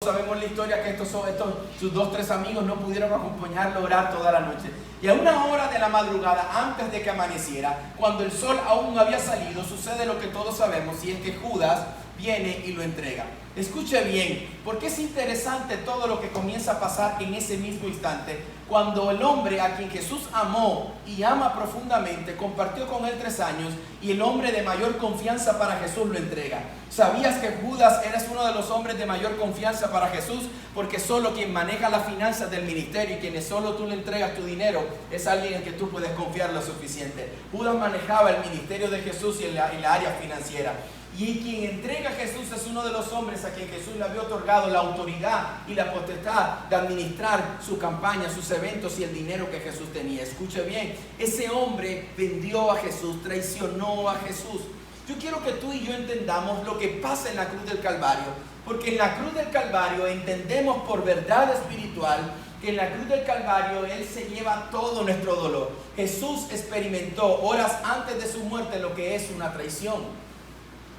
sabemos la historia que sus 2-3 amigos no pudieron acompañarlo a orar toda la noche. Y a una hora de la madrugada, antes de que amaneciera, cuando el sol aún no había salido, sucede lo que todos sabemos, y es que Judas viene y lo entrega. Escuche bien, porque es interesante todo lo que comienza a pasar en ese mismo instante, cuando el hombre a quien Jesús amó y ama profundamente, compartió con él 3 años, y el hombre de mayor confianza para Jesús lo entrega. ¿Sabías que Judas eres uno de los hombres de mayor confianza para Jesús? Porque solo quien maneja las finanzas del ministerio y quienes solo tú le entregas tu dinero es alguien en que tú puedes confiar lo suficiente. Judas manejaba el ministerio de Jesús y en la área financiera. Y quien entrega a Jesús es uno de los hombres a quien Jesús le había otorgado la autoridad y la potestad de administrar su campaña, sus eventos y el dinero que Jesús tenía. Escuche bien, ese hombre vendió a Jesús, traicionó a Jesús. Yo quiero que tú y yo entendamos lo que pasa en la cruz del Calvario, porque en la cruz del Calvario entendemos por verdad espiritual que en la cruz del Calvario Él se lleva todo nuestro dolor. Jesús experimentó horas antes de su muerte lo que es una traición.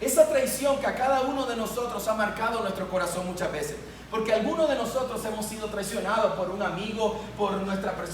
Esa traición que a cada uno de nosotros ha marcado nuestro corazón muchas veces. Porque algunos de nosotros hemos sido traicionados por un amigo, por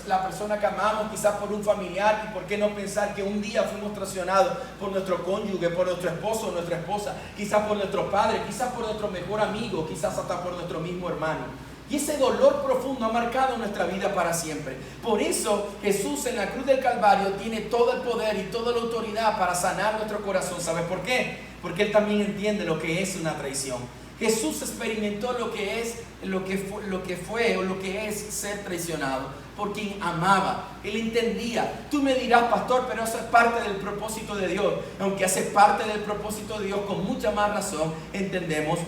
la persona que amamos, quizás por un familiar. Y por qué no pensar que un día fuimos traicionados por nuestro cónyuge, por nuestro esposo o nuestra esposa, quizás por nuestro padre, quizás por nuestro mejor amigo, quizás hasta por nuestro mismo hermano. Y ese dolor profundo ha marcado nuestra vida para siempre. Por eso Jesús en la cruz del Calvario tiene todo el poder y toda la autoridad para sanar nuestro corazón. ¿Sabes por qué? Porque Él también entiende lo que es una traición. Jesús experimentó lo que es ser traicionado por quien amaba. Él entendía. Tú me dirás, pastor, pero eso es parte del propósito de Dios. Aunque hace parte del propósito de Dios, con mucha más razón entendemos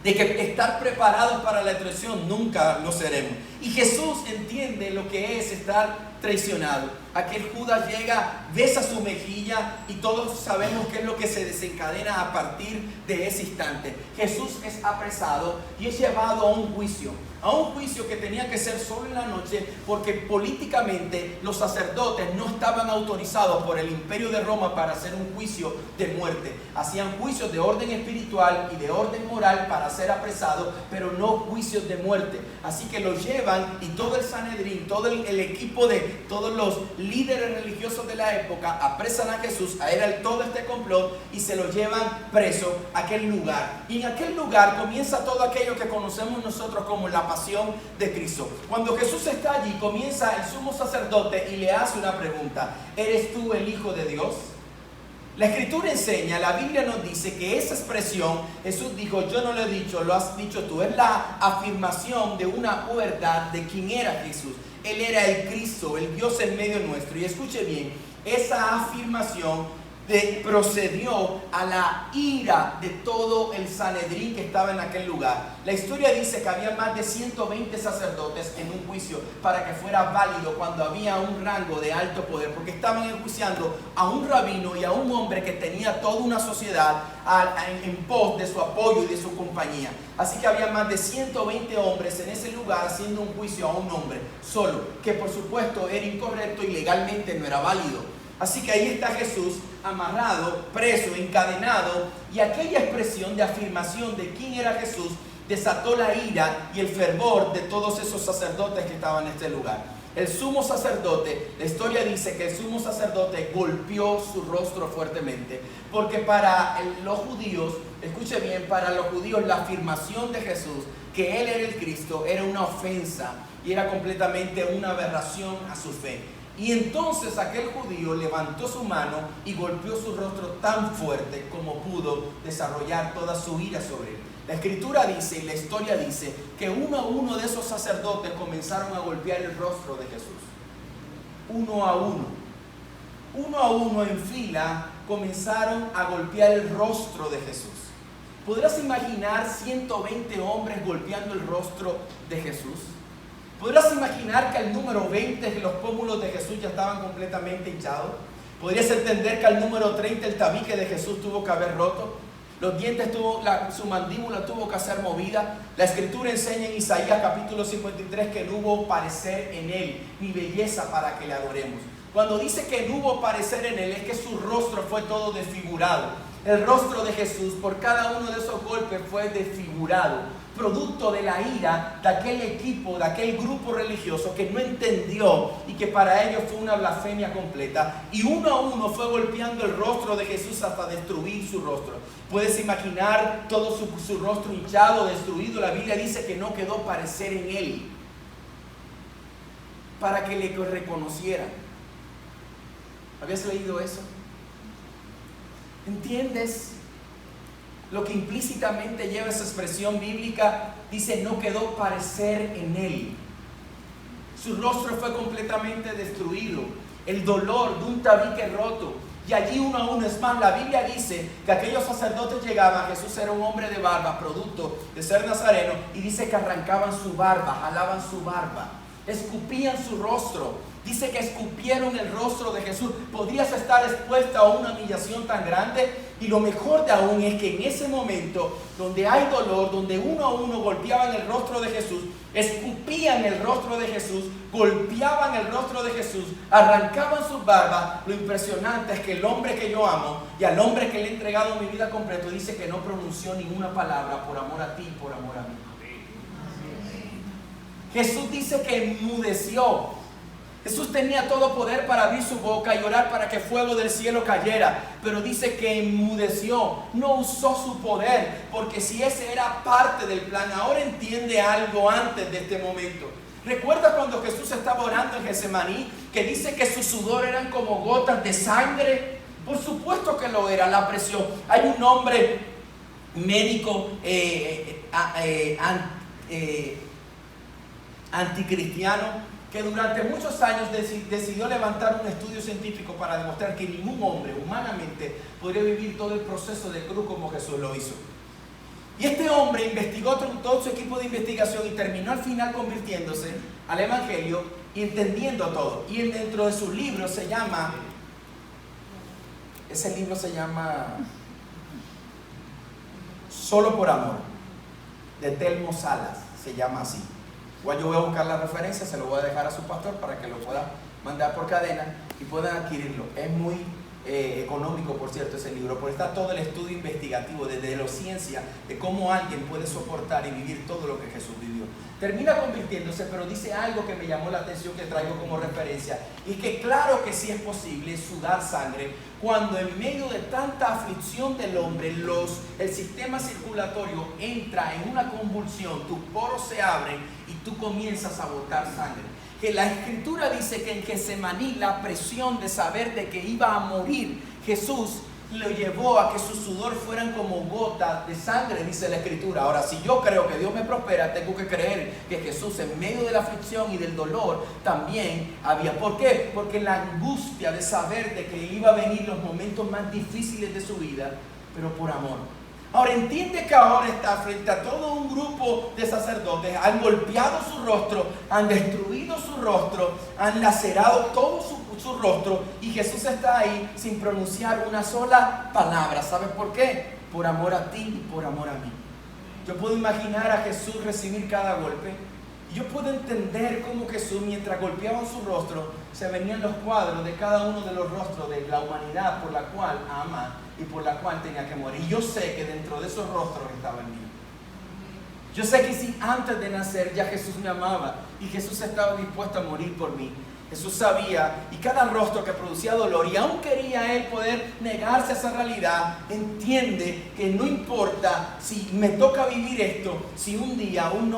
de que estar preparados para la traición nunca lo seremos. Y Jesús entiende lo que es estar traicionado. Aquel Judas llega, besa su mejilla y todos sabemos qué es lo que se desencadena a partir de ese instante. Jesús es apresado y es llevado a un juicio que tenía que ser solo en la noche, porque políticamente los sacerdotes no estaban autorizados por el imperio de Roma para hacer un juicio de muerte. Hacían juicios de orden espiritual y de orden moral para ser apresados, pero no juicios de muerte. Así que lo llevan, y todo el Sanedrín, todo el equipo de todos los líderes religiosos de la época apresan a Jesús, a él, todo este complot, y se lo llevan preso a aquel lugar. Y en aquel lugar comienza todo aquello que conocemos nosotros como la pasión de Cristo. Cuando Jesús está allí, comienza el sumo sacerdote y le hace una pregunta: ¿eres tú el Hijo de Dios? La Escritura enseña, la Biblia nos dice que esa expresión, Jesús dijo, yo no lo he dicho, lo has dicho tú, es la afirmación de una verdad de quién era Jesús. Él era el Cristo, el Dios en medio nuestro. Y escuche bien, esa afirmación procedió a la ira de todo el Sanedrín que estaba en aquel lugar. La historia dice que había más de 120 sacerdotes en un juicio para que fuera válido cuando había un rango de alto poder, porque estaban enjuiciando a un rabino y a un hombre que tenía toda una sociedad en pos de su apoyo y de su compañía. Así que había más de 120 hombres en ese lugar haciendo un juicio a un hombre solo, que por supuesto era incorrecto y legalmente no era válido. Así que ahí está Jesús amarrado, preso, encadenado, y aquella expresión de afirmación de quién era Jesús desató la ira y el fervor de todos esos sacerdotes que estaban en este lugar. El sumo sacerdote, la historia dice que el sumo sacerdote golpeó su rostro fuertemente, porque para los judíos, escuche bien, para los judíos la afirmación de Jesús, que Él era el Cristo, era una ofensa y era completamente una aberración a su fe. Y entonces aquel judío levantó su mano y golpeó su rostro tan fuerte como pudo desarrollar toda su ira sobre él. La Escritura dice, y la historia dice, que uno a uno de esos sacerdotes comenzaron a golpear el rostro de Jesús. Uno a uno en fila comenzaron a golpear el rostro de Jesús. ¿Podrás imaginar 120 hombres golpeando el rostro de Jesús? ¿Podrás imaginar que al número 20 los pómulos de Jesús ya estaban completamente hinchados? ¿Podrías entender que al número 30 el tabique de Jesús tuvo que haber roto? Los dientes su mandíbula tuvo que ser movida. La Escritura enseña en Isaías capítulo 53 que no hubo parecer en él, ni belleza para que le adoremos. Cuando dice que no hubo parecer en él, es que su rostro fue todo desfigurado. El rostro de Jesús por cada uno de esos golpes fue desfigurado. producto de la ira de aquel equipo, de aquel grupo religioso que no entendió y que para ellos fue una blasfemia completa. Y uno a uno fue golpeando el rostro de Jesús hasta destruir su rostro. Puedes imaginar todo su rostro hinchado, destruido. La Biblia dice que no quedó parecer en él para que le reconocieran. ¿Habías leído eso? ¿Entiendes lo que implícitamente lleva esa expresión bíblica? Dice, no quedó parecer en él. Su rostro fue completamente destruido. El dolor de un tabique roto. Y allí uno a uno, es más, la Biblia dice que aquellos sacerdotes llegaban, Jesús era un hombre de barba, producto de ser nazareno, y dice que arrancaban su barba, jalaban su barba, escupían su rostro. Dice que escupieron el rostro de Jesús. Podrías estar expuesta a una humillación tan grande. Y lo mejor de aún es que en ese momento donde hay dolor, donde uno a uno golpeaban el rostro de Jesús, escupían el rostro de Jesús, golpeaban el rostro de Jesús, arrancaban sus barbas. Lo impresionante es que el hombre que yo amo y al hombre que le he entregado mi vida completo dice que no pronunció ninguna palabra por amor a ti y por amor a mí. Jesús dice que enmudeció. Jesús tenía todo poder para abrir su boca y orar para que fuego del cielo cayera, pero dice que enmudeció, no usó su poder, porque si ese era parte del plan, ahora entiende algo antes de este momento. ¿Recuerda cuando Jesús estaba orando en Getsemaní, que dice que su sudor eran como gotas de sangre? Por supuesto que lo era, la presión. Hay un hombre médico anticristiano que durante muchos años decidió levantar un estudio científico para demostrar que ningún hombre humanamente podría vivir todo el proceso de cruz como Jesús lo hizo. Y este hombre investigó todo su equipo de investigación y terminó al final convirtiéndose al Evangelio y entendiendo todo. Y dentro de su libro ese libro se llama Solo por Amor, de Telmo Salas, se llama así. Igual yo voy a buscar la referencia, se lo voy a dejar a su pastor para que lo pueda mandar por cadena y puedan adquirirlo. Es muy económico, por cierto, ese libro, porque está todo el estudio investigativo desde la ciencia de cómo alguien puede soportar y vivir todo lo que Jesús vivió. Termina convirtiéndose, pero dice algo que me llamó la atención, que traigo como referencia, y que claro que sí es posible sudar sangre cuando en medio de tanta aflicción del hombre el sistema circulatorio entra en una convulsión, tus poros se abren y tú comienzas a botar sangre. Que la Escritura dice que en Getsemaní la presión de saber de que iba a morir Jesús lo llevó a que su sudor fueran como gotas de sangre, dice la Escritura. Ahora, si yo creo que Dios me prospera, tengo que creer que Jesús en medio de la aflicción y del dolor también había. ¿Por qué? Porque la angustia de saber de que iba a venir los momentos más difíciles de su vida, pero por amor. Ahora entiende que ahora está frente a todo un grupo de sacerdotes, han golpeado su rostro, han destruido su rostro, han lacerado todo su rostro, y Jesús está ahí sin pronunciar una sola palabra. ¿Sabes por qué? Por amor a ti y por amor a mí. Yo puedo imaginar a Jesús recibir cada golpe, y yo puedo entender cómo Jesús, mientras golpeaban su rostro, se venían los cuadros de cada uno de los rostros de la humanidad por la cual ama y por la cual tenía que morir. Y yo sé que dentro de esos rostros estaba el mío. Yo sé que si antes de nacer ya Jesús me amaba y Jesús estaba dispuesto a morir por mí. Jesús sabía, y cada rostro que producía dolor, y aún quería él poder negarse a esa realidad, entiende que no importa si me toca vivir esto, si un día un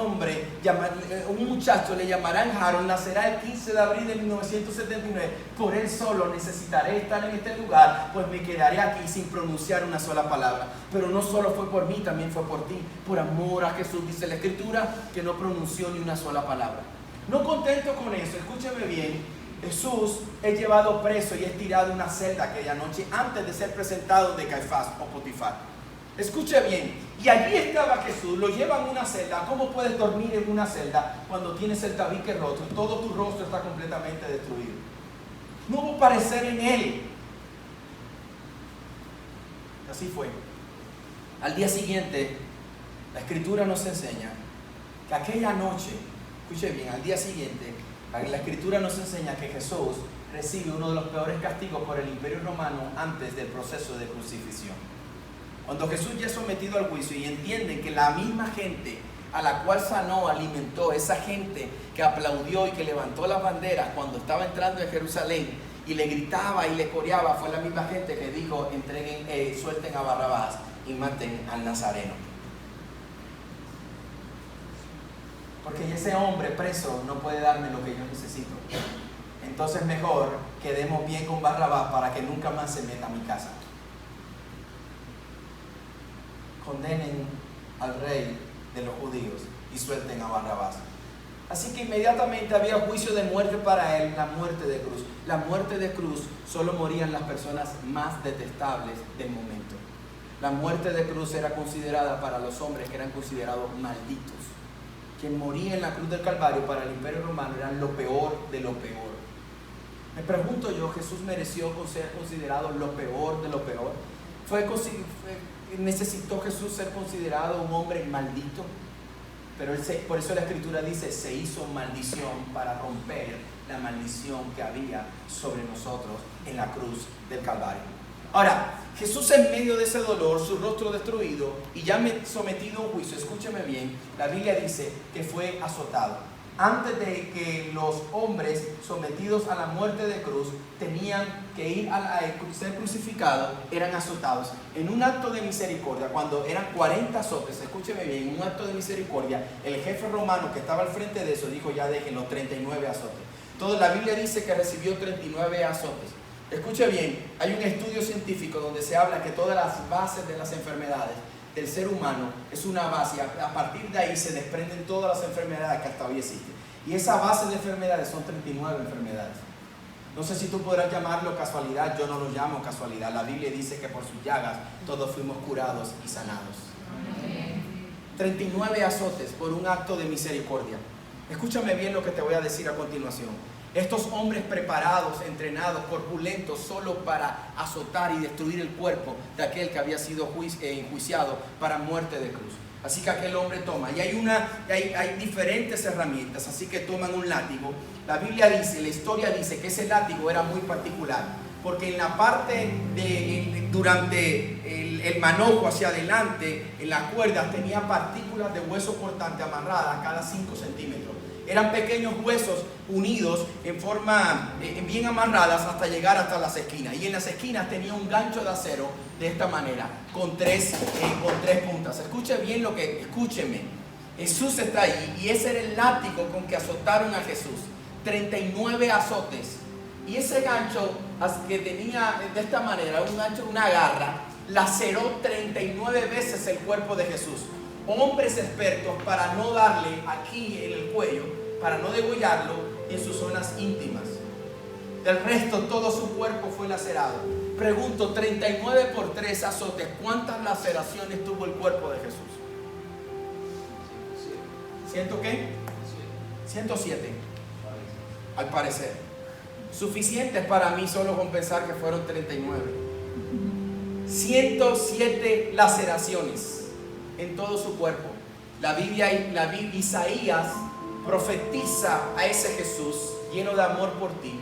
muchacho le llamarán Harold, nacerá el 15 de abril de 1979, por él solo necesitaré estar en este lugar, pues me quedaré aquí sin pronunciar una sola palabra. Pero no solo fue por mí, también fue por ti, por amor a Jesús, dice la Escritura, que no pronunció ni una sola palabra. No contento con eso, escúcheme bien, Jesús es llevado preso y es tirado en una celda aquella noche antes de ser presentado de Caifás o Potifar. Escuche bien, y allí estaba Jesús, lo llevan a una celda. ¿Cómo puedes dormir en una celda cuando tienes el tabique roto y todo tu rostro está completamente destruido? No hubo parecer en él. Así fue. Al día siguiente, la Escritura nos enseña que aquella noche, escuche bien, al día siguiente, la Escritura nos enseña que Jesús recibe uno de los peores castigos por el Imperio Romano antes del proceso de crucifixión. Cuando Jesús ya es sometido al juicio y entienden que la misma gente a la cual sanó, alimentó, esa gente que aplaudió y que levantó las banderas cuando estaba entrando en Jerusalén y le gritaba y le coreaba, fue la misma gente que dijo, suelten a Barrabás y maten al Nazareno. Porque ese hombre preso no puede darme lo que yo necesito. Entonces mejor quedemos bien con Barrabás para que nunca más se meta a mi casa. Condenen al rey de los judíos y suelten a Barrabás. Así que inmediatamente había juicio de muerte para él, la muerte de cruz. La muerte de cruz solo morían las personas más detestables del momento. La muerte de cruz era considerada para los hombres que eran considerados malditos. Quien moría en la cruz del Calvario para el Imperio Romano eran lo peor de lo peor. Me pregunto yo, ¿Jesús mereció ser considerado lo peor de lo peor? ¿Necesitó Jesús ser considerado un hombre maldito? Pero por eso la Escritura dice, se hizo maldición para romper la maldición que había sobre nosotros en la cruz del Calvario. Ahora, Jesús en medio de ese dolor, su rostro destruido y ya sometido a un juicio, escúcheme bien, la Biblia dice que fue azotado. Antes de que los hombres sometidos a la muerte de cruz tenían que ir a ser crucificados, eran azotados. En un acto de misericordia, cuando eran 40 azotes, escúcheme bien, en un acto de misericordia, el jefe romano que estaba al frente de eso dijo, ya dejen los 39 azotes. Toda la Biblia dice que recibió 39 azotes. Escuche bien, hay un estudio científico donde se habla que todas las bases de las enfermedades del ser humano es una base, a partir de ahí se desprenden todas las enfermedades que hasta hoy existen. Y esa base de enfermedades son 39 enfermedades. No sé si tú podrás llamarlo casualidad, yo no lo llamo casualidad. La Biblia dice que por sus llagas todos fuimos curados y sanados. 39 azotes por un acto de misericordia. Escúchame bien lo que te voy a decir a continuación. Estos hombres preparados, entrenados, corpulentos, solo para azotar y destruir el cuerpo de aquel que había sido enjuiciado para muerte de cruz. Así que aquel hombre toma, y hay diferentes herramientas, así que toman un látigo. La Biblia dice, la historia dice que ese látigo era muy particular, porque en la parte durante el manojo hacia adelante, en las cuerdas tenía partículas de hueso cortante amarradas cada 5 centímetros. Eran pequeños huesos unidos en forma bien amarradas hasta llegar hasta las esquinas. Y en las esquinas tenía un gancho de acero de esta manera, con tres puntas. Escúcheme. Jesús está ahí y ese era el látigo con que azotaron a Jesús. 39 azotes. Y ese gancho que tenía de esta manera, un gancho, una garra, laceró 39 veces el cuerpo de Jesús. Hombres expertos para no darle aquí en el cuello, para no degollarlo en sus zonas íntimas. Del resto, todo su cuerpo fue lacerado. Pregunto, 39 por 3 azotes, ¿cuántas laceraciones tuvo el cuerpo de Jesús? ¿100 qué? 107, al parecer. Suficientes para mí solo con pensar que fueron 39. 107 laceraciones en todo su cuerpo. Isaías profetiza a ese Jesús lleno de amor por ti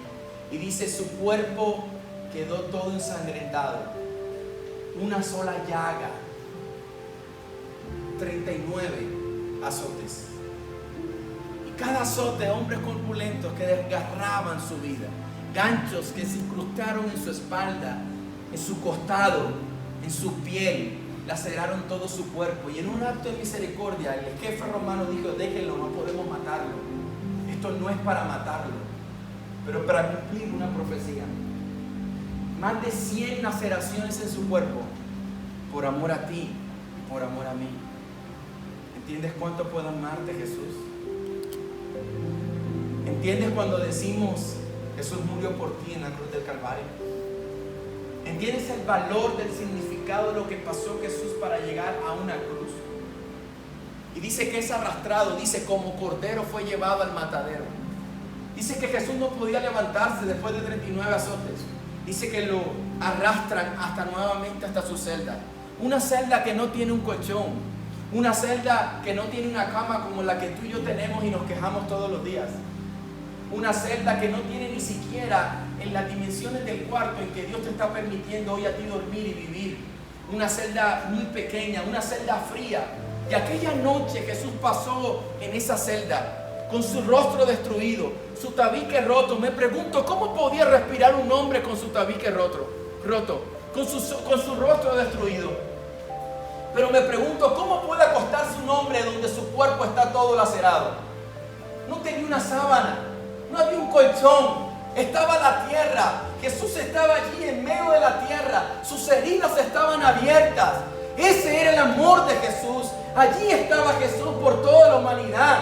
y dice, su cuerpo quedó todo ensangrentado, una sola llaga, 39 azotes. Y cada azote, hombres corpulentos que desgarraban su vida, ganchos que se incrustaron en su espalda, en su costado, en su piel, laceraron todo su cuerpo. Y en un acto de misericordia el jefe romano dijo, déjenlo, no podemos matarlo, esto no es para matarlo, pero para cumplir una profecía. Más de 100 laceraciones en su cuerpo por amor a ti, por amor a mí. ¿Entiendes cuánto puedo amarte, Jesús? ¿Entiendes cuando decimos Jesús murió por ti en la cruz del Calvario? ¿Entiendes el valor del significado de lo que pasó Jesús para llegar a una cruz? Y dice que es arrastrado, dice como cordero fue llevado al matadero. Dice que Jesús no podía levantarse después de 39 azotes. Dice que lo arrastran nuevamente hasta su celda. Una celda que no tiene un colchón. Una celda que no tiene una cama como la que tú y yo tenemos y nos quejamos todos los días. Una celda que no tiene ni siquiera en las dimensiones del cuarto en que Dios te está permitiendo hoy a ti dormir y vivir. Una celda muy pequeña, una celda fría, Y aquella noche Jesús pasó en esa celda con su rostro destruido, su tabique roto. Me pregunto, ¿cómo podía respirar un hombre con su tabique roto, con su rostro destruido? Pero me pregunto, ¿cómo puede acostarse un hombre donde su cuerpo está todo lacerado? No tenía una sábana, no había un colchón, estaba la tierra. Jesús estaba allí en medio de la tierra, sus heridas estaban abiertas. Ese era el amor de Jesús. Allí estaba Jesús por toda la humanidad.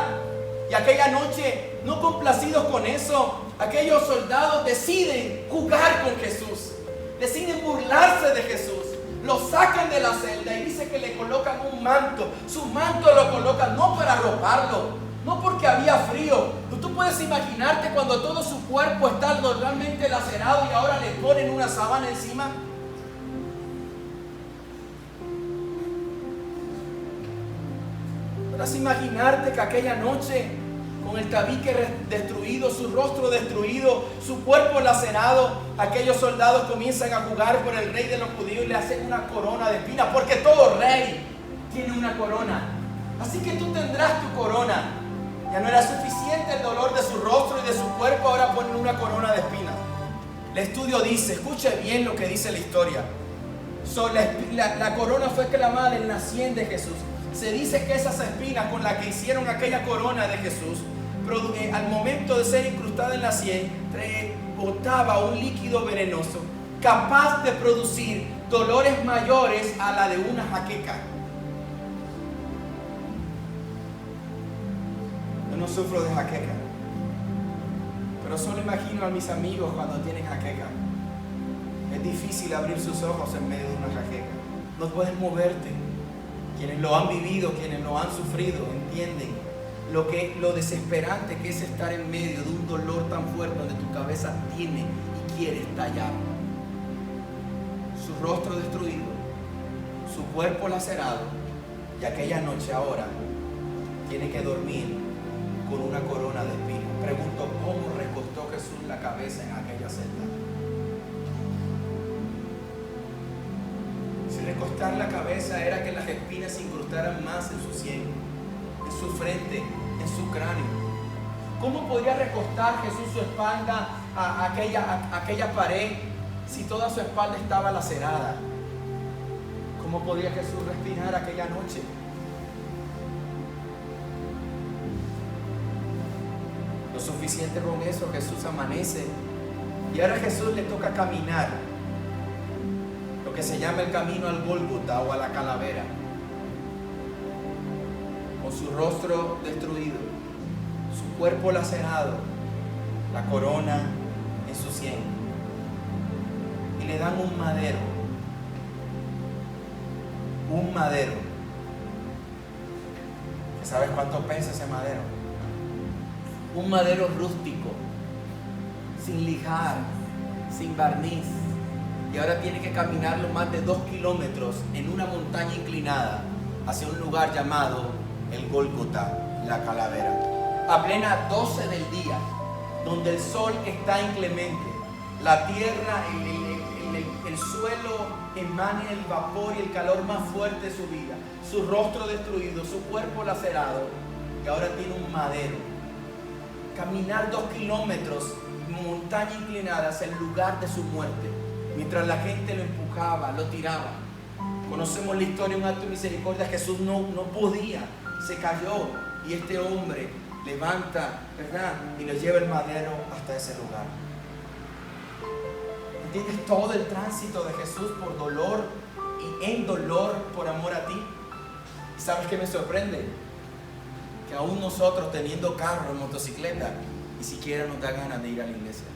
Y aquella noche, no complacidos con eso, aquellos soldados deciden jugar con Jesús, deciden burlarse de Jesús. Lo sacan de la celda y dice que le colocan un manto. Su manto lo colocan no para arroparlo, no porque había frío. Tú puedes imaginarte cuando todo su cuerpo está totalmente lacerado y ahora le ponen una sábana encima. Puedes imaginarte que aquella noche, con el tabique destruido, su rostro destruido, su cuerpo lacerado, aquellos soldados comienzan a jugar por el rey de los judíos y le hacen una corona de espinas, porque todo rey tiene una corona. Así que tú tendrás tu corona. Ya no era suficiente el dolor de su rostro y de su cuerpo, ahora ponen una corona de espinas. El estudio dice, escuche bien lo que dice la historia. La corona fue clavada en la sien de Jesús. Se dice que esas espinas con las que hicieron aquella corona de Jesús, al momento de ser incrustada en la sien, botaba un líquido venenoso capaz de producir dolores mayores a la de una jaqueca. Yo no sufro de jaqueca, pero solo imagino a mis amigos cuando tienen jaqueca. Es difícil abrir sus ojos en medio de una jaqueca. No puedes moverte. Quienes lo han vivido, quienes lo han sufrido, entienden lo desesperante que es estar en medio de un dolor tan fuerte donde tu cabeza tiene y quiere estallar. Su rostro destruido, su cuerpo lacerado, y aquella noche ahora tiene que dormir con una corona de espinas. Pregunto, ¿cómo recostó Jesús la cabeza en aquella celda? Si recostar la cabeza era que las espinas se incrustaran más en su sien, en su frente, en su cráneo. ¿Cómo podría recostar Jesús su espalda a aquella pared si toda su espalda estaba lacerada? ¿Cómo podría Jesús respirar aquella noche? Lo suficiente con eso, Jesús amanece y ahora a Jesús le toca caminar lo que se llama el camino al Gólgota o a la calavera, con su rostro destruido, su cuerpo lacerado, la corona en su sien, y le dan un madero. ¿Sabes cuánto pesa ese madero? Un madero rústico, sin lijar, sin barniz. Y ahora tiene que caminarlo más de 2 kilómetros en una montaña inclinada hacia un lugar llamado el Gólgota, la calavera. A plena 12 del día, donde el sol está inclemente, la tierra, el suelo emana el vapor y el calor más fuerte de su vida, su rostro destruido, su cuerpo lacerado, y ahora tiene un madero. Caminar 2 kilómetros, montaña inclinada hacia el lugar de su muerte, mientras la gente lo empujaba, lo tiraba. Conocemos la historia, un acto de misericordia. Jesús no podía, se cayó, y este hombre levanta, ¿verdad?, y lo lleva el madero hasta ese lugar. ¿Entiendes todo el tránsito de Jesús por dolor y en dolor por amor a ti? ¿Y sabes qué me sorprende? Que aún nosotros, teniendo carro, motocicleta, ni siquiera nos da ganas de ir a la iglesia.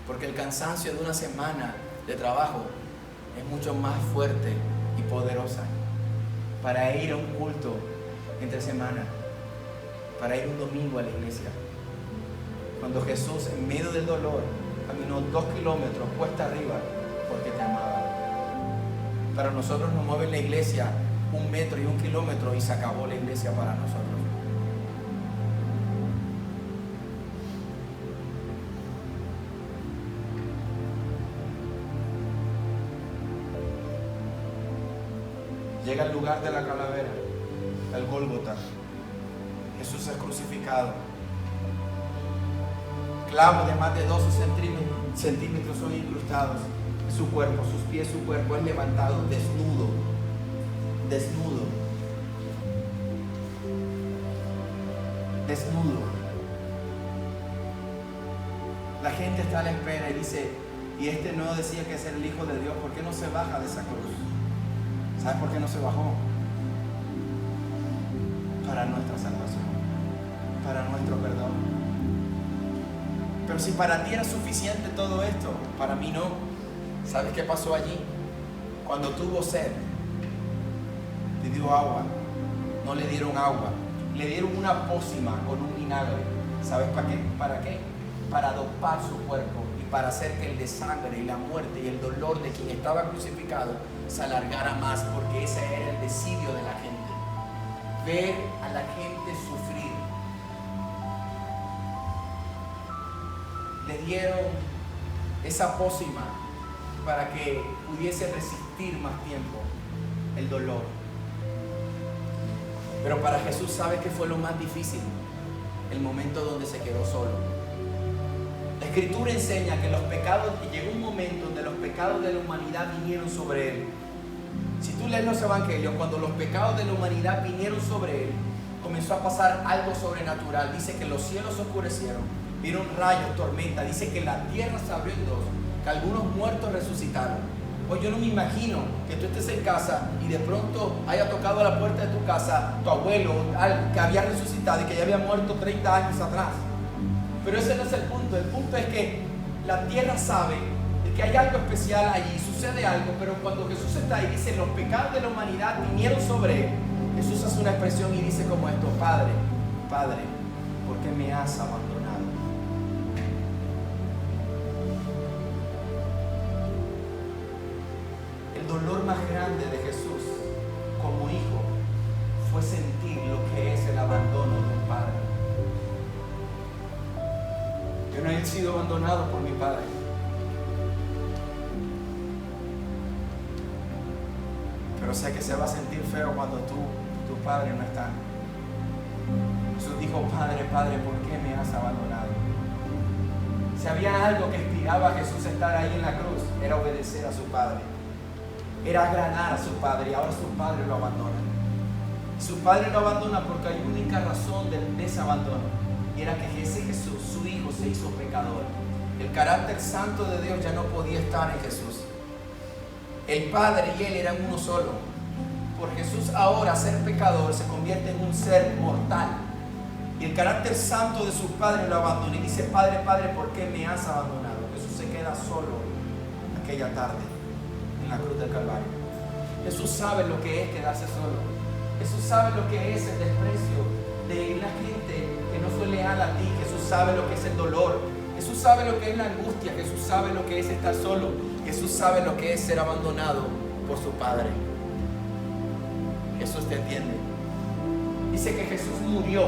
Porque el cansancio de una semana de trabajo es mucho más fuerte y poderosa para ir a un culto entre semana, para ir un domingo a la iglesia. Cuando Jesús, en medio del dolor, caminó 2 kilómetros cuesta arriba porque te amaba. Para nosotros nos mueve la iglesia 1 metro y 1 kilómetro y se acabó la iglesia para nosotros. Llega al lugar de la calavera. el Gólgota. Jesús es crucificado. Clavos de más de 12 centímetros son incrustados en su cuerpo, sus pies, su cuerpo es levantado desnudo. Desnudo. La gente está a la espera y dice, y este no decía que es el Hijo de Dios, ¿por qué no se baja de esa cruz? ¿Sabes por qué no se bajó? Para nuestra salvación, para nuestro perdón. Pero si para ti era suficiente todo esto, para mí no. ¿Sabes qué pasó allí? Cuando tuvo sed, le dio agua. No le dieron agua, le dieron una pócima con un vinagre. ¿Sabes para qué? ¿Para qué? Para dopar su cuerpo y para hacer que el desangre y la muerte y el dolor de quien estaba crucificado se alargara más, porque ese era el desidio de la gente. Ver a la gente sufrir. Le dieron esa pócima para que pudiese resistir más tiempo el dolor. Pero para Jesús, ¿sabe qué fue lo más difícil? El momento donde se quedó solo. La Escritura enseña que los pecados, llegó un momento donde los pecados de la humanidad vinieron sobre él. Si tú lees los evangelios, cuando los pecados de la humanidad vinieron sobre él, comenzó a pasar algo sobrenatural. Dice que los cielos se oscurecieron, vieron rayos, tormenta. Dice que la tierra se abrió en dos, que algunos muertos resucitaron. Pues yo no me imagino que tú estés en casa y de pronto haya tocado a la puerta de tu casa tu abuelo que había resucitado y que ya había muerto 30 años atrás. Pero ese no es el punto. El punto es que la tierra sabe de que hay algo especial allí, sucede algo, pero cuando Jesús está ahí, dice, los pecados de la humanidad vinieron sobre él. Jesús hace una expresión y dice como esto: Padre, Padre, ¿por qué me has abandonado? El dolor más grande de Jesús como hijo fue sentir lo que es el abandono de un padre. Yo no he sido abandonado por mi padre. Pero sé que se va a sentir feo cuando tu padre no está. Jesús dijo: Padre, Padre, ¿por qué me has abandonado? Si había algo que inspiraba a Jesús a estar ahí en la cruz, era obedecer a su padre. Era agradar a su padre, y ahora su padre lo abandona. Su padre lo abandona porque hay una única razón de ese abandono, y era que ese Jesús, su hijo, se hizo pecador. El carácter santo de Dios ya no podía estar en Jesús. El Padre y Él eran uno solo. Por Jesús ahora ser pecador se convierte en un ser mortal. Y el carácter santo de su Padre lo abandona y dice: Padre, Padre, ¿por qué me has abandonado? Jesús se queda solo aquella tarde en la cruz del Calvario. Jesús sabe lo que es quedarse solo. Jesús sabe lo que es el desprecio de la gente que no fue leal a ti. Jesús sabe lo que es el dolor. Jesús sabe lo que es la angustia. Jesús sabe lo que es estar solo. Jesús sabe lo que es ser abandonado por su Padre. Jesús te entiende. Dice que Jesús murió.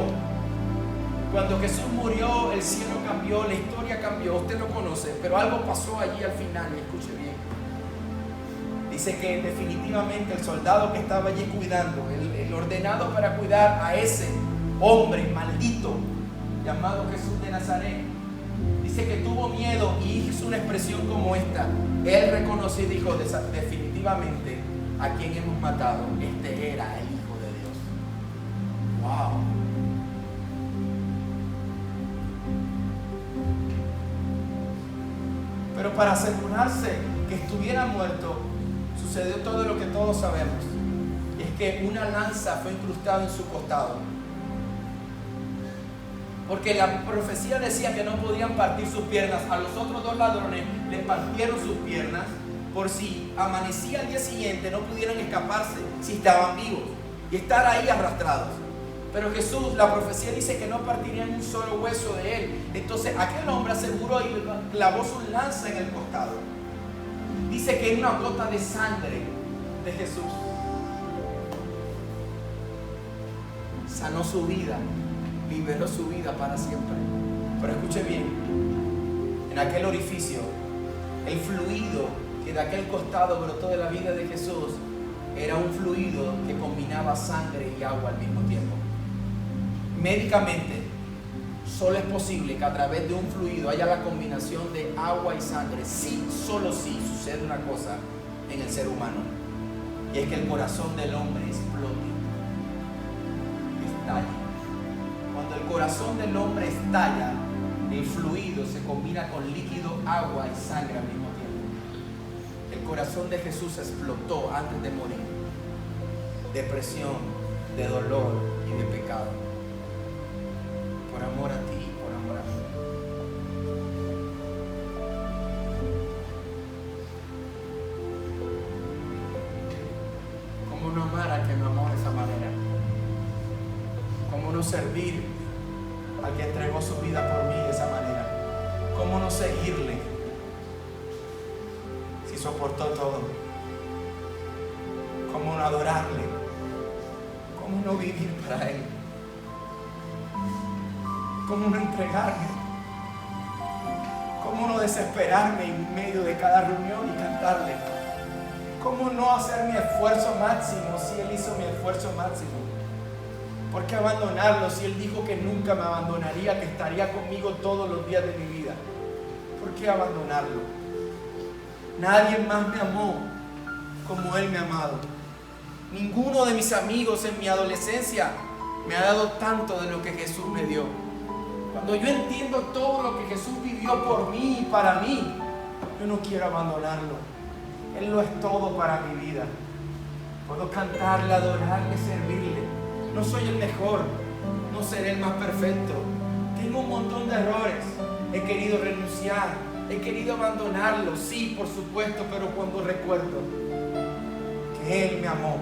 Cuando Jesús murió, el cielo cambió, la historia cambió. Usted lo conoce, pero algo pasó allí al final, y escuche bien. Dice que definitivamente el soldado que estaba allí cuidando, el ordenado para cuidar a ese hombre maldito llamado Jesús de Nazaret, dice que tuvo miedo y hizo una expresión como esta. Él reconoció y dijo: definitivamente a quien hemos matado, este era el Hijo de Dios. ¡Wow! Pero para asegurarse que estuviera muerto, sucedió todo lo que todos sabemos. Y es que una lanza fue incrustada en su costado. Porque la profecía decía que no podían partir sus piernas. A los otros dos ladrones les partieron sus piernas por si amanecía al día siguiente no pudieran escaparse si estaban vivos y estar ahí arrastrados. Pero Jesús, la profecía dice que no partirían un solo hueso de él. Entonces aquel hombre aseguró y clavó su lanza en el costado. Dice que una gota de sangre de Jesús sanó su vida, liberó su vida para siempre. Pero escuche bien, en aquel orificio, el fluido que de aquel costado brotó de la vida de Jesús era un fluido que combinaba sangre y agua al mismo tiempo. Médicamente, solo es posible que a través de un fluido haya la combinación de agua y sangre, si, solo si sucede una cosa en el ser humano, y es que el corazón del hombre explote, estalle. Cuando el corazón del hombre estalla, el fluido se combina con líquido, agua y sangre al mismo tiempo. El corazón de Jesús explotó antes de morir, de presión, de dolor y de pecado, por amor a ti y por amor a mí. ¿Cómo no amar al que me amó de esa manera? ¿Cómo no servir al que entregó su vida por mí de esa manera? ¿Cómo no seguirle si soportó todo? ¿Cómo no adorarle? ¿Cómo no vivir para Él? ¿Cómo no entregarme? ¿Cómo no desesperarme en medio de cada reunión y cantarle? ¿Cómo no hacer mi esfuerzo máximo si Él hizo mi esfuerzo máximo? ¿Por qué abandonarlo si Él dijo que nunca me abandonaría, que estaría conmigo todos los días de mi vida? ¿Por qué abandonarlo? Nadie más me amó como Él me ha amado. Ninguno de mis amigos en mi adolescencia me ha dado tanto de lo que Jesús me dio. Cuando yo entiendo todo lo que Jesús vivió por mí y para mí, yo no quiero abandonarlo. Él lo es todo para mi vida. Puedo cantarle, adorarle, servirle. No soy el mejor, no seré el más perfecto. Tengo un montón de errores. He querido renunciar, he querido abandonarlo, sí, por supuesto, pero cuando recuerdo que Él me amó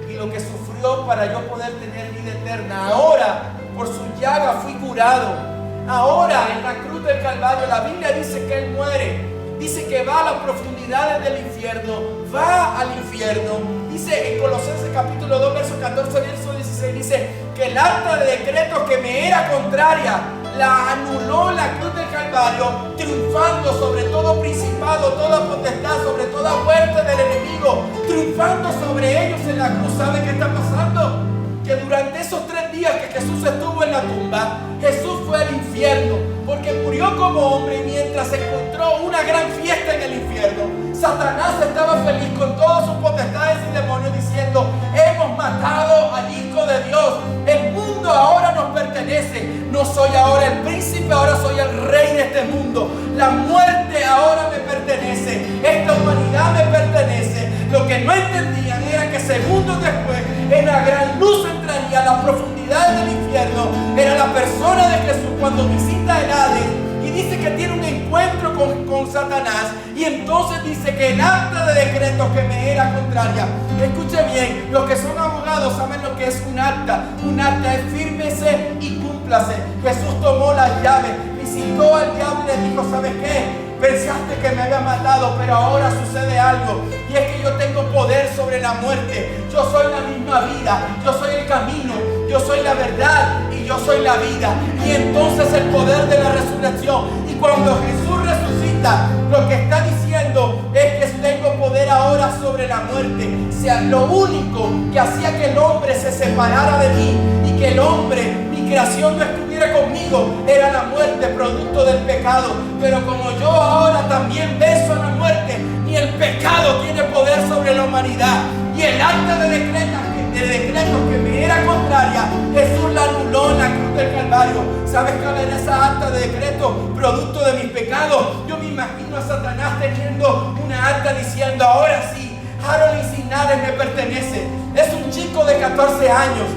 y lo que sufrió para yo poder tener vida eterna, ahora por su llaga fui curado. Ahora en la cruz del Calvario la Biblia dice que Él muere. Dice que va a las profundidades del infierno, va al infierno. Dice en Colosenses capítulo 2, verso 14, verso 16, dice que el acta de decretos que me era contraria, la anuló la cruz del Calvario, triunfando sobre todo principado, toda potestad, sobre toda hueste del enemigo, triunfando sobre ellos en la cruz. ¿Sabe qué está pasando? Que durante esos 3 días que Jesús estuvo en la tumba, Jesús fue al infierno, porque murió como hombre, y mientras se encontró una gran fiesta en el infierno, Satanás estaba feliz con todas sus potestades y demonios diciendo: hemos matado al Hijo de Dios, el mundo ahora nos pertenece, no soy ahora el príncipe, ahora soy el rey de este mundo, la muerte ahora me pertenece, esta humanidad me pertenece. Lo que no entendían era que segundos después, en la gran luz entraría a las profundidades del infierno, era la persona de Jesús cuando visita el Hades y dice que tiene un encuentro con Satanás, y entonces dice que el acta de decretos que me era contraria, escuche bien, los que son abogados saben lo que es un acta. Un acta es fírmese y cúmplase. Jesús tomó las llaves, visitó al diablo y le dijo: ¿sabes qué? Pensaste que me había matado, pero ahora sucede algo, y es que yo tengo poder sobre la muerte. Yo soy la misma vida, yo soy el camino, yo soy la verdad y yo soy la vida. Y entonces el poder de la resurrección, y cuando Jesús resucita, lo que está diciendo es que tengo poder ahora sobre la muerte. O sea, lo único que hacía que el hombre se separara de mí y que el hombre, mi creación, no estuviera conmigo, era la muerte, producto del pecado. Pero como yo ahora también venzo a la muerte, ni el pecado tiene poder sobre la humanidad. Y el acta de decretos que me era contraria, Jesús la anuló en la cruz del Calvario. ¿Sabes cuál era esa acta de decreto? Producto de mis pecados. Yo me imagino a Satanás teniendo una acta diciendo: ahora sí, Harold Encinares me pertenece. Es un chico de 14 años.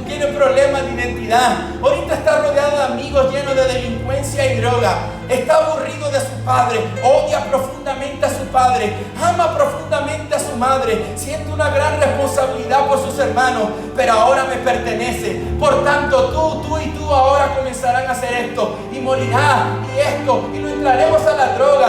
Tiene problemas de identidad. Ahorita está rodeado de amigos llenos de delincuencia y droga. Está aburrido de su padre. Odia profundamente a su padre. Ama profundamente a su madre. Siente una gran responsabilidad por sus hermanos. Pero ahora me pertenece. Por tanto, tú y tú ahora comenzarán a hacer esto. Y morirá. Y esto. Y no entraremos a la droga.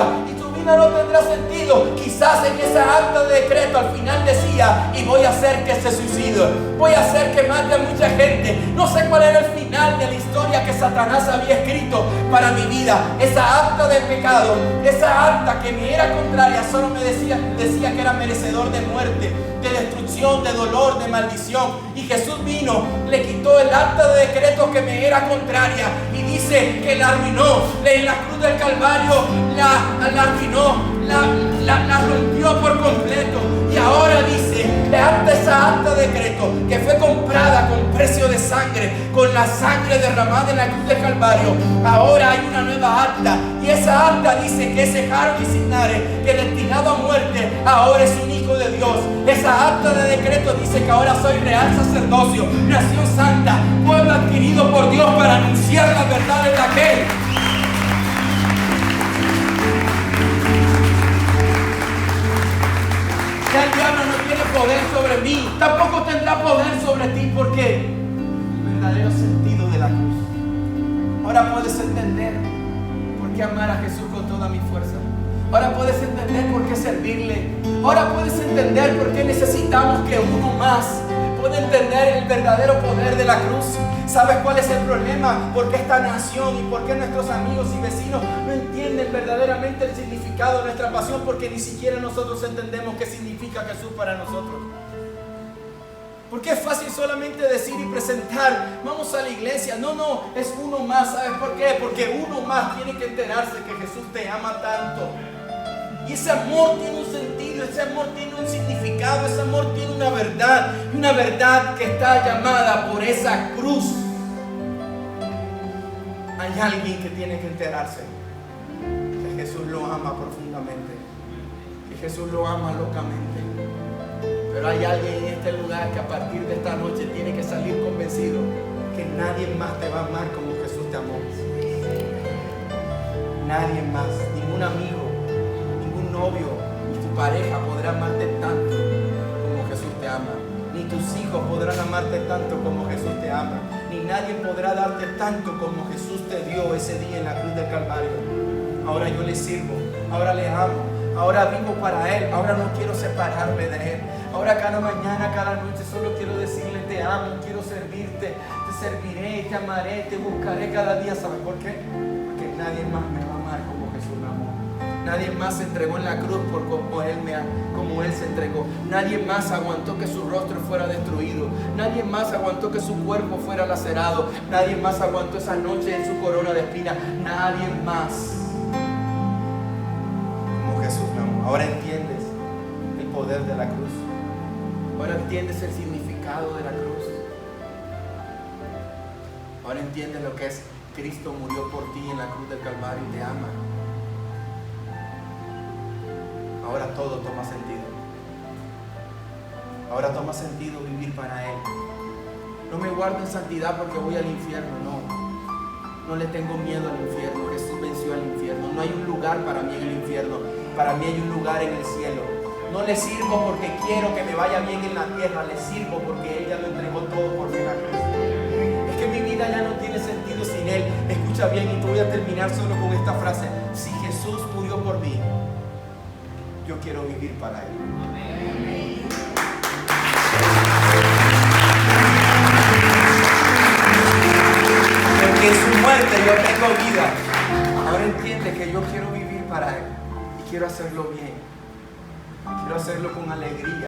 No tendrá sentido. Quizás en esa acta de decreto al final decía: y voy a hacer que se suicide, voy a hacer que mate a mucha gente. No sé cuál era el final de la historia que Satanás había escrito, para mi vida. Esa acta de pecado, esa acta que me era contraria, solo me decía que era merecedor de muerte, de destrucción, de dolor, de maldición. Y Jesús vino, le quitó el acta de decreto que me era contraria y dice que la arruinó. En la cruz del Calvario la arruinó, la rompió por completo. Y ahora dice, esa acta de decreto que fue comprada con precio de sangre, con la sangre derramada en la cruz del Calvario, ahora hay una nueva acta. Y esa acta dice que ese Harold Signare, que destinado a muerte, ahora es un hijo de Dios. Esa acta de decreto dice que ahora soy real sacerdocio, nación santa, pueblo adquirido por Dios para anunciar las verdades de aquel. Ya el diablo no tiene poder sobre mí, tampoco tendrá poder sobre ti, porque el verdadero sentido de la cruz. Ahora puedes entender por qué amar a Jesús con toda mi fuerza. Ahora puedes entender por qué servirle. Ahora puedes entender por qué necesitamos que uno más pueda entender el verdadero poder de la cruz. ¿Sabes cuál es el problema? ¿Por qué esta nación y por qué nuestros amigos y vecinos no entienden verdaderamente el significado de nuestra pasión? Porque ni siquiera nosotros entendemos qué significa Jesús para nosotros. Porque es fácil solamente decir y presentar, vamos a la iglesia. No, es uno más. ¿Sabes por qué? Porque uno más tiene que enterarse que Jesús te ama tanto. Y ese amor tiene un sentido, ese amor tiene un significado, ese amor tiene una verdad que está llamada por esa cruz. Hay alguien que tiene que enterarse que Jesús lo ama profundamente, que Jesús lo ama locamente. Pero hay alguien en este lugar que a partir de esta noche tiene que salir convencido que nadie más te va a amar como Jesús te amó. Nadie más, ningún amigo, ningún novio, ni tu pareja podrá amarte tanto como Jesús te ama. Ni tus hijos podrán amarte tanto como Jesús te ama. Ni nadie podrá darte tanto como Jesús te dio ese día en la cruz del Calvario. Ahora yo le sirvo, ahora le amo, ahora vivo para Él, ahora no quiero separarme de Él. Ahora cada mañana, cada noche solo quiero decirle te amo, quiero servirte, te serviré, te amaré, te buscaré cada día. ¿Sabes por qué? Porque nadie más me va a amar como Jesús me amó. Nadie más se entregó en la cruz como Él se entregó. Nadie más aguantó que su rostro fuera destruido. Nadie más aguantó que su cuerpo fuera lacerado. Nadie más aguantó esa noche en su corona de espinas. Nadie más como Jesús me amó. Ahora entiendes el poder de la cruz. Ahora entiendes el significado de la cruz. Ahora entiendes lo que es Cristo murió por ti en la cruz del Calvario y te ama. Ahora todo toma sentido. Ahora toma sentido vivir para Él. No me guardo en santidad porque voy al infierno, no. No le tengo miedo al infierno. Jesús venció al infierno. No hay un lugar para mí en el infierno. Para mí hay un lugar en el cielo. No le sirvo porque quiero que me vaya bien en la tierra. Le sirvo porque Él ya lo entregó todo por mí en la cruz. Es que mi vida ya no tiene sentido sin Él. Escucha bien y te voy a terminar solo con esta frase. Si Jesús murió por mí, yo quiero vivir para Él. Amén. Porque en su muerte yo tengo vida. Ahora entiende que yo quiero vivir para Él. Y quiero hacerlo bien. Quiero hacerlo con alegría.